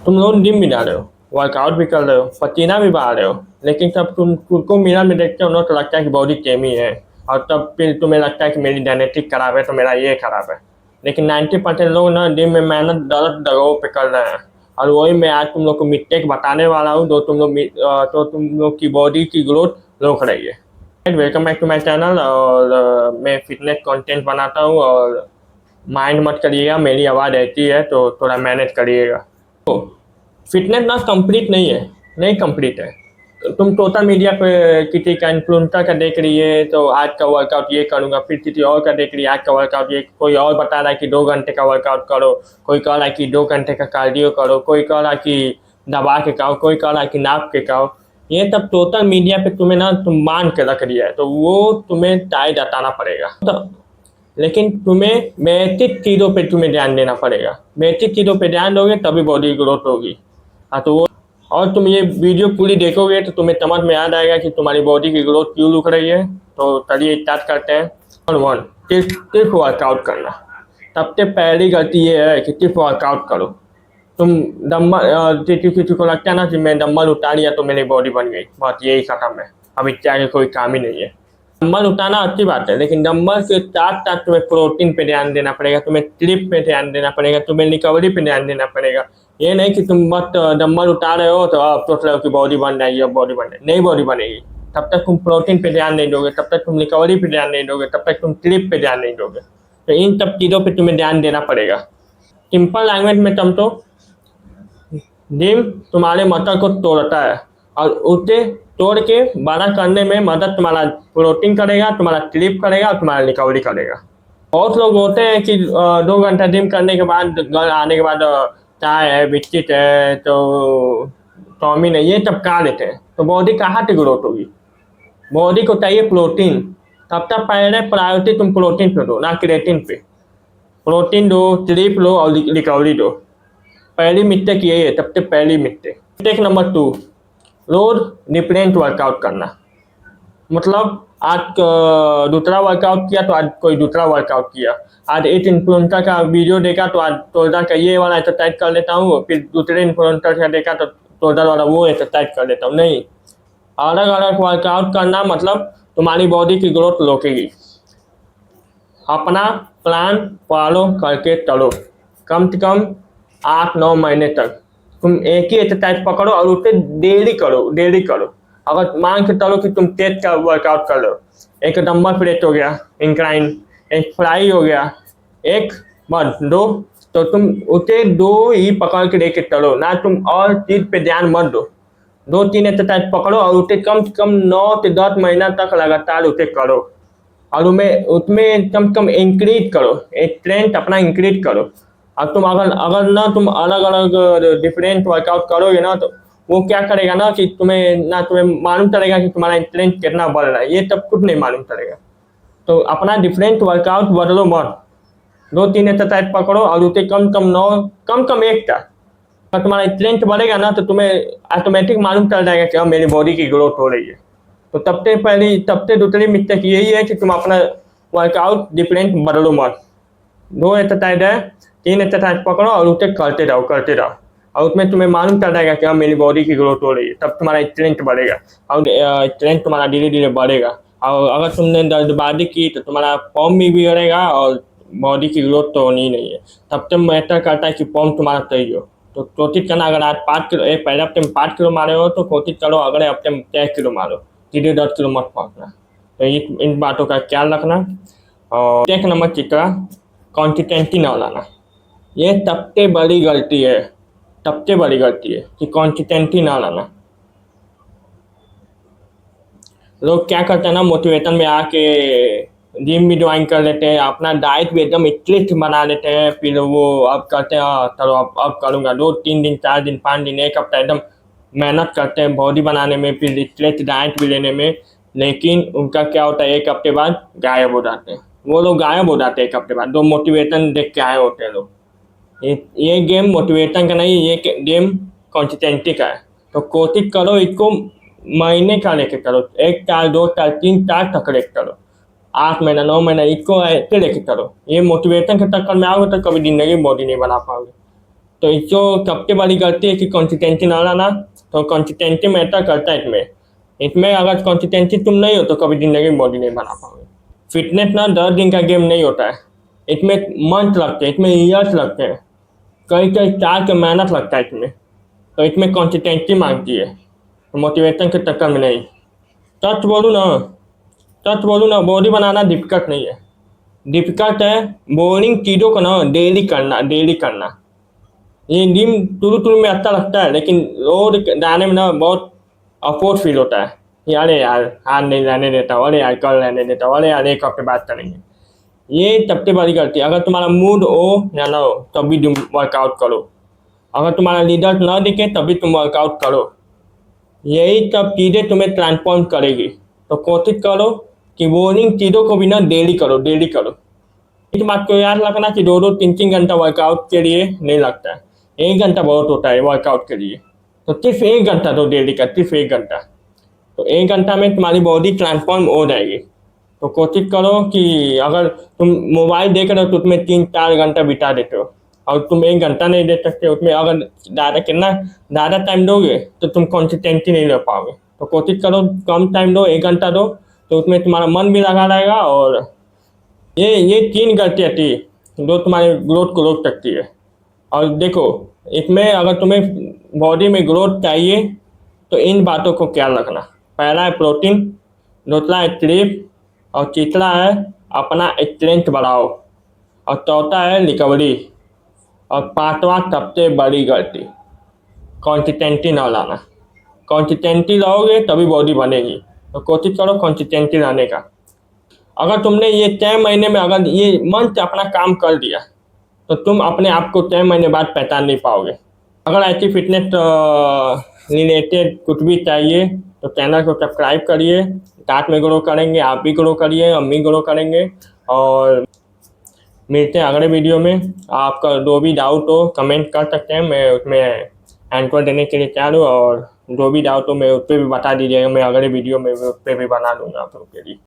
तुम लोग जिम भी जा रहे हो, वर्कआउट भी कर रहे हो, पसीना भी बहा रहे हो, लेकिन तब तुम खुद को मिरर में देखते हो ना तो लगता है कि बॉडी सेम ही है। और तब फिर तुम्हें लगता है कि मेरी जेनेटिक खराब है तो मेरा ये खराब है। लेकिन 90% लोग ना जिम में मेहनत दर्द दगाओ पे कर रहे हैं। और वही मैं आज तुम लोग को मिस्टेक बताने वाला हूँ जो तुम लोग की बॉडी की ग्रोथ रोक रही है। Welcome back to my channel. और मैं फिटनेस कंटेंट बनाता हूँ। और माइंड मत करिएगा, मेरी आवाज़ ऐसी है तो थोड़ा मैनेज करिएगा। तो फिटनेस ना कंप्लीट नहीं है, नहीं कंप्लीट है। तो तुम सोशल मीडिया पे किसी का इन्फ्लुएंसर का देख रही है तो आज का वर्कआउट ये करूँगा, फिर किसी और का देख रही है आज का वर्कआउट ये, कोई और बता रहा है कि 2 घंटे का वर्कआउट करो, कोई कह रहा है कि 2 घंटे का कार्डियो करो, कोई कह रहा है कि दबा के खाओ, कोई कह रहा है कि नाप के खाओ। ये सब सोशल मीडिया पे तुम्हें ना तुम मान के रख दिया है तो वो तुम्हें टाइट हटाना पड़ेगा। तो लेकिन तुम्हें बेसिक चीज़ों पे तुम्हें ध्यान देना पड़ेगा। बेसिक चीज़ों पे ध्यान दोगे तभी बॉडी ग्रोथ होगी। हाँ तो वो, और तुम ये वीडियो पूरी देखोगे तो तुम्हें समझ में आ जाएगा कि तुम्हारी बॉडी की ग्रोथ क्यों रुक रही है। तो चलिए स्टार्ट करते हैं। नंबर वन, सिर्फ वर्कआउट करना। सबसे पहली गलती ये है कि सिर्फ वर्कआउट करो। तुम डम्बल, किसी को लगता है ना कि मैं डम्बल उठा लिया तो मेरी बॉडी बन गई, बस यही खत्म है, अब इससे आगे कोई काम ही नहीं है। डंबल उठाना अच्छी बात है, लेकिन डंबल के साथ साथ तुम्हें प्रोटीन पे ध्यान देना पड़ेगा, तुम्हें स्लिप पे ध्यान देना पड़ेगा, तुम्हें रिकवरी पे ध्यान देना पड़ेगा। ये नहीं कि तुम बस डंबल उठा रहे हो तो आप सोच रहे हो कि बॉडी बन जाएगी, अब बॉडी बन जाएगी, नहीं बॉडी बनेगी। तब तक तुम प्रोटीन पे ध्यान नहीं दोगे, तब तक तुम रिकवरी पे ध्यान नहीं दोगे, तब तक तुम स्लिप पे ध्यान नहीं दोगे। तो इन सब चीज़ों पे तुम्हें ध्यान देना पड़ेगा। सिंपल लैंग्वेज में समझो, जिम तुम्हारे मसल को तोड़ता है और उसे तोड़ के बड़ा करने में मदद तुम्हारा प्रोटीन करेगा, तुम्हारा स्लीप करेगा और तुम्हारा रिकवरी करेगा। बहुत लोग होते हैं कि 2 घंटा जिम करने के बाद घर आने के बाद चाय है, बिस्किट है, तो चाउमीन है, ये सब खा लेते हैं तो बॉडी कहाँ से ग्रोथ होगी। बॉडी को चाहिए प्रोटीन। सबसे पहले प्रायोरिटी तुम प्रोटीन पे दो, ना क्रिएटिन पे। प्रोटीन दो, स्लीप लो और रिकवरी दो। पहली मिस्टेक यही है, सबसे पहली मिस्टेक। मिस्टेक नंबर 2, रोज डिफरेंट वर्कआउट करना। मतलब आज दूसरा वर्कआउट किया तो आज कोई दूसरा वर्कआउट किया। आज एक इन्फ्लुएंसर का वीडियो देखा तो आज शोल्डर का ये वाला एक्सरसाइज कर लेता हूँ, फिर दूसरे इन्फ्लुएंसर का देखा तो शोल्डर वाला वो एक्सरसाइज कर लेता हूँ। नहीं, अलग अलग वर्कआउट करना मतलब तुम्हारी बॉडी की ग्रोथ रोकेगी। अपना प्लान फॉलो करके चलो, कम से कम 8-9 महीने तक। तुम एक ही एक्सरसाइज पकड़ो और उसे डेली करो, डेली करो। अगर मान के चलो कि तुम चेस्ट का वर्कआउट कर लो, एक डंबल प्रेस हो गया इंक्लाइन, एक फ्लाई हो गया, एक बस दो, तो तुम उसे 2 ही पकड़ के लेके चलो ना, तुम और चीज़ पे ध्यान मत दो। 2-3 एक्सरसाइज पकड़ो और उसे कम से कम 9 से 10 महीना तक लगातार उसे करो। और उसमें उसमें कम से कम इंक्रीज करो, एक स्ट्रेंथ अपना इंक्रीज करो। और तुम अगर अगर ना तुम अलग अलग डिफरेंट वर्कआउट करोगे ना तो वो क्या करेगा ना कि तुम्हें मालूम चलेगा कि तुम्हारा स्ट्रेंथ कितना बढ़ रहा है, ये सब कुछ नहीं मालूम चलेगा। तो अपना डिफरेंट वर्कआउट बदलो मत। 2-3 एक्सरसाइज पकड़ो और उसे कम कम 9, कम कम 1 का। अगर तुम्हारा स्ट्रेंथ बढ़ेगा ना तो तुम्हें ऑटोमेटिक मालूम चल जाएगा कि अब मेरी बॉडी की ग्रोथ हो रही है। तो सबसे दूसरी मिस्टेक यही है कि तुम अपना वर्कआउट डिफरेंट बदलो मत। 2 एक्सरसाइज है, 3 एक्सरसाइज पकड़ो और उसे करते रहो, करते रहो। और उसमें तुम्हें मालूम चल जाएगा कि हाँ मेरी बॉडी की ग्रोथ हो रही है, तब तुम्हारा स्ट्रेंथ बढ़ेगा। और स्ट्रेंथ तुम्हारा धीरे धीरे बढ़ेगा। और अगर तुमने दर्दबाजी की तो तुम्हारा फॉर्म भी बिगड़ेगा और बॉडी की ग्रोथ तो होनी ही नहीं है। सबसे मैटर करता है कि फॉर्म तुम्हारा सही हो। तो कोशिश करना, अगर आज 5 किलो, पहले हफ्ते में 5 किलो मारे हो तो कोशिश करो अगले हफ्ते में 6 किलो मारो, सीधे 10 किलो मत पहुँचना। तो इन बातों का ख्याल रखना। और एक नंबर चित्रा, कॉन्सिस्टेंसी ना लाना। ये सबसे बड़ी गलती है, सबसे बड़ी गलती है कि कॉन्सिस्टेंसी ना लाना। लोग क्या करते हैं ना, मोटिवेशन में आके जिम भी ज्वाइन कर लेते हैं, अपना डाइट भी एकदम स्ट्रिक्ट बना लेते हैं, फिर वो अब करते हैं हाँ चलो अब करूँगा, 2-3 दिन, 4 दिन, 5 दिन, एक हफ्ता एकदम मेहनत करते हैं बॉडी बनाने में, फिर स्ट्रेच डाइट भी लेने में। लेकिन उनका क्या होता है, एक हफ्ते बाद गायब हो जाते हैं। वो लोग गायब हो जाते हैं एक हफ्ते बाद, दो मोटिवेशन देख के आए होते हैं लोग। ये गेम मोटिवेशन का नहीं, ये गेम कंसिस्टेंसी का है। तो कोशिश करो इसको महीने का लेके चलो, 1 साल, 2 साल, 3 साल तक लेके चलो, 8 महीना, 9 महीना, इसको ऐसे लेके चलो। ये मोटिवेशन के चक्कर में आओगे तो कभी जिंदगी बॉडी नहीं बना पाओगे। तो जो सबसे बड़ी गलती है कि कंसिस्टेंसी ना लाना। तो कंसिस्टेंसी मैटर करता है इसमें। इसमें अगर कंसिस्टेंसी तुम नहीं हो तो कभी ज़िंदगी में बॉडी नहीं बना पाओगे। फिटनेस ना 10 दिन का गेम नहीं होता है, इसमें मंथ लगते हैं, इसमें ईयर्स लगते हैं, कई कई साल का मेहनत लगता है इसमें। तो इसमें कंसिस्टेंसी मांगती है, तो मोटिवेशन के चक्कर में नहीं। सच बोलूँ ना, सच बोलूँ ना, बॉडी बनाना डिफिकल्ट नहीं है। डिफिकल्ट है बोरिंग चीज़ों को ना डेली करना, डेली करना। ये जिम शुरू-शुरू में अच्छा लगता है, लेकिन रोज़ जाने में ना बहुत अफ़सोस फ़ील होता है कि अरे यार! आज नहीं रहने देता हूँ, अरे यार कल रहने देता हूँ, अरे यार 1 हफ़्ते बाद करेंगे। ये सबसे बड़ी गलती है। अगर तुम्हारा मूड हो या ना हो तब भी तुम वर्कआउट करो। अगर तुम्हारा रिज़ल्ट ना दिखे तब भी तुम वर्कआउट करो। यही सब चीज़ें तुम्हें ट्रांसफ़ॉर्म करेगी। तो कोशिश करो कि बोरिंग चीज़ों को भी ना डेली करो, डेली करो। इस बात को याद रखना कि 2-2 3-3 घंटा वर्कआउट के लिए नहीं लगता है। 1 घंटा बहुत होता है वर्कआउट के लिए। तो सिर्फ़ 1 घंटा दो डेली का, सिर्फ़ 1 घंटा। तो 1 घंटा में तुम्हारी बॉडी ट्रांसफ़ॉर्म हो जाएगी। तो कोशिश करो कि अगर तुम मोबाइल देख रहे हो तो उसमें 3-4 घंटा बिता देते हो और तुम 1 घंटा नहीं दे सकते उसमें, अगर ज़्यादा टाइम दोगे तो तुम कंसिस्टेंसी नहीं ले पाओगे। तो कोशिश करो कम टाइम दो, 1 घंटा दो, तो उसमें तुम्हारा मन भी लगा रहेगा। और ये 3 गलतियाँ थी जो तुम्हारे ग्रोथ को रोक सकती है। और देखो, इसमें अगर तुम्हें बॉडी में ग्रोथ चाहिए तो इन बातों को ख्याल रखना। पहला है प्रोटीन, दूसरा है स्लीप, और तीसरा है अपना स्ट्रेंथ बढ़ाओ, और चौथा है रिकवरी, और पाँचवा सबसे बड़ी गलती कंसिस्टेंसी ना लाना। कंसिस्टेंसी लाओगे तभी बॉडी बनेगी। तो कोशिश करो कंसिस्टेंसी लाने का। अगर तुमने ये 6 महीने में अगर ये मन से अपना काम कर दिया तो तुम अपने आप को 6 महीने बाद पहचान नहीं पाओगे। अगर ऐसी फिटनेस रिलेटेड कुछ भी चाहिए तो चैनल को सब्सक्राइब करिए। साथ में ग्रो करेंगे, आप भी ग्रो करिए, हम भी ग्रो करेंगे। और मिलते हैं अगले वीडियो में। आपका जो भी डाउट हो कमेंट कर सकते हैं, मैं उसमें आंसर देने के लिए तैयार हूँ। और जो भी डाउट हो मैं उस पर भी बता दीजिएगा, मैं अगले वीडियो में उस पर भी बना दूँगा आप लोग के लिए।